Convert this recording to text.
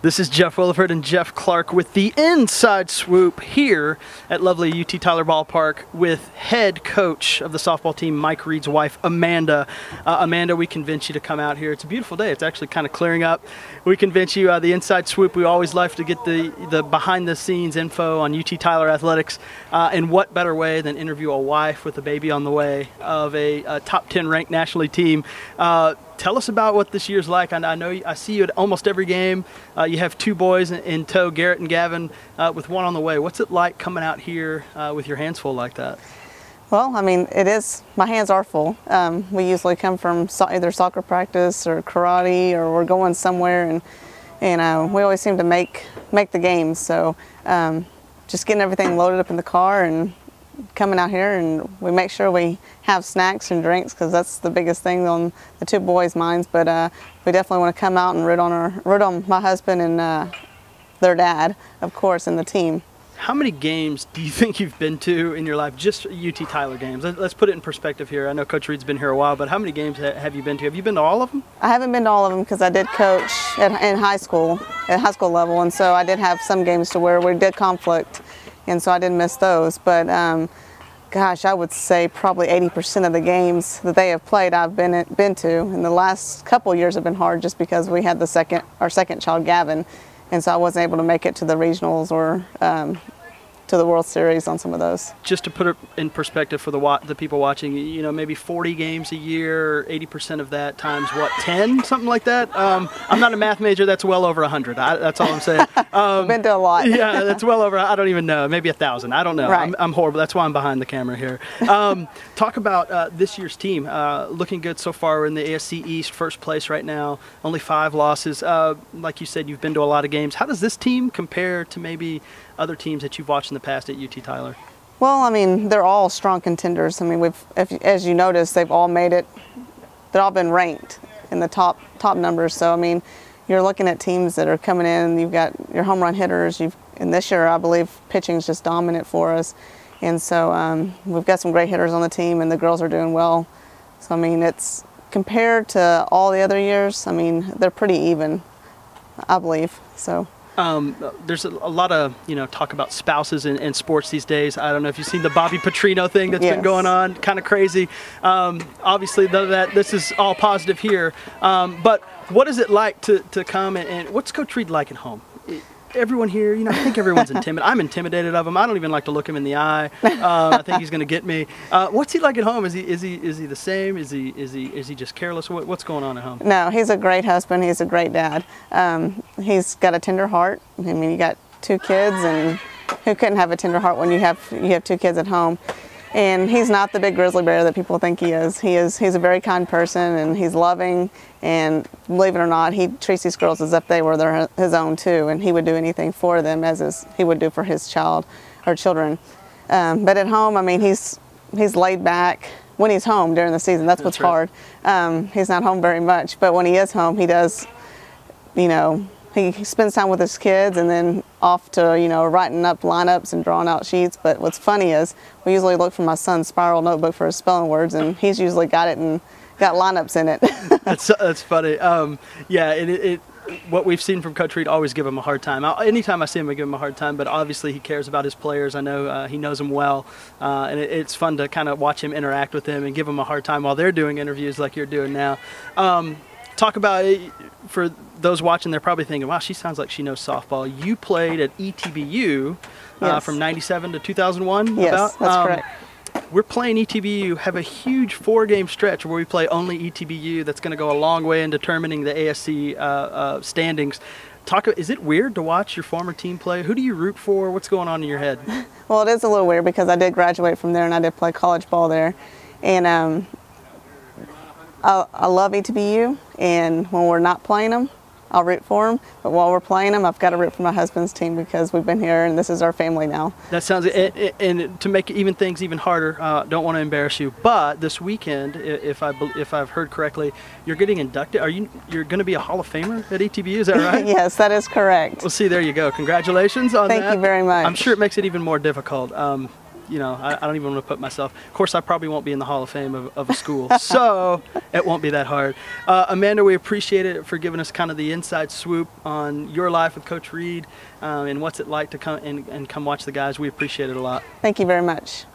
This is Jeff Williford and Jeff Clark with the Inside Swoop here at lovely UT Tyler Ballpark with head coach of the softball team, Mike Reed's wife, Amanda. Amanda, we convinced you to come out here. It's a beautiful day. It's actually kind of clearing up. We convinced you, the Inside Swoop, we always like to get the behind-the-scenes info on UT Tyler athletics. And what better way than interview a wife with a baby on the way of a top 10 ranked nationally team. Tell us about what this year's like. I know I see you at almost every game. You have two boys in tow, Garrett and Gavin, with one on the way. What's it like coming out here with your hands full like that? Well, I mean, it is. My hands are full. We usually come from either soccer practice or karate, or we're going somewhere, and we always seem to make the games. So just getting everything loaded up in the car and coming out here, and we make sure we have snacks and drinks because that's the biggest thing on the two boys' minds. But we definitely want to come out and root on my husband and their dad, of course, and the team. How many games do you think you've been to in your life, just UT Tyler games? Let's put it in perspective here. I know Coach Reed's been here a while, but how many games have you been to? Have you been to all of them? I haven't been to all of them because I did coach in high school, at high school level, and so I did have some games to where we did conflict, and so I didn't miss those. But gosh, I would say probably 80% of the games that they have played I've been to. And the last couple of years have been hard just because we had our second child, Gavin, and so I wasn't able to make it to the regionals or to the World Series on some of those. Just to put it in perspective for the people watching, you know, maybe 40 games a year, 80% of that times what, 10, something like that. I'm not a math major. That's well over 100. That's all I'm saying. Been to a lot. Yeah, that's well over. I don't even know. Maybe 1,000. I don't know. Right. I'm horrible. That's why I'm behind the camera here. Talk about this year's team. Looking good so far. We're in the ASC East, first place right now. Only 5 losses. Like you said, you've been to a lot of games. How does this team compare to maybe other teams that you've watched in the past at UT Tyler? Well, I mean, they're all strong contenders. I mean, as you notice, they've all made it. They've all been ranked in the top numbers. So, I mean, you're looking at teams that are coming in. You've got your home run hitters. And this year, I believe, pitching is just dominant for us. And so we've got some great hitters on the team, and the girls are doing well. So, I mean, it's compared to all the other years, I mean, they're pretty even, I believe. So. There's a lot of, talk about spouses in sports these days. I don't know if you've seen the Bobby Petrino thing that's been going on, kind of crazy. Obviously, this is all positive here. But what is it like to come and what's Coach Reed like at home? Everyone here, I think everyone's intimidated. I'm intimidated of him. I don't even like to look him in the eye. I think he's going to get me. What's he like at home? Is he the same? Is he just careless? What's going on at home? No, he's a great husband. He's a great dad. He's got a tender heart. I mean, you got 2 kids, and who couldn't have a tender heart when you have 2 kids at home? And he's not the big grizzly bear that people think he is. He's a very kind person, and he's loving, and believe it or not, he treats these girls as if they were his own too, and he would do anything for them as he would do for his child or children. But at home, I mean, he's laid back when he's home during the season. That's what's hard. He's not home very much, but when he is home, he does, he spends time with his kids and then off to, writing up lineups and drawing out sheets. But what's funny is we usually look for my son's spiral notebook for his spelling words, and he's usually got it and got lineups in it. That's funny. Yeah, what we've seen from Coach Reed, always give him a hard time. Anytime I see him, I give him a hard time, but obviously he cares about his players. I know he knows them well, and it's fun to kind of watch him interact with them and give them a hard time while they're doing interviews like you're doing now. Talk about, for those watching, they're probably thinking, wow, she sounds like she knows softball. You played at ETBU from 97 to 2001? Yes, that's correct. We're playing ETBU, have a huge 4-game stretch where we play only ETBU. That's going to go a long way in determining the ASC standings. Is it weird to watch your former team play? Who do you root for? What's going on in your head? Well, it is a little weird because I did graduate from there and I did play college ball there. And I love ETBU, and when we're not playing them, I'll root for them. But while we're playing them, I've got to root for my husband's team because we've been here and this is our family now. That sounds, and to make things even harder, don't want to embarrass you, but this weekend, if I've heard correctly, you're getting inducted. You're going to be a Hall of Famer at ETBU? Is that right? Yes, that is correct. Well, see, there you go. Congratulations on that. Thank you very much. I'm sure it makes it even more difficult. you know, I don't even want to put myself. Of course, I probably won't be in the Hall of Fame of a school, so it won't be that hard. Amanda, we appreciate it for giving us kind of the inside swoop on your life with Coach Reed and what's it like to come and come watch the guys. We appreciate it a lot. Thank you very much.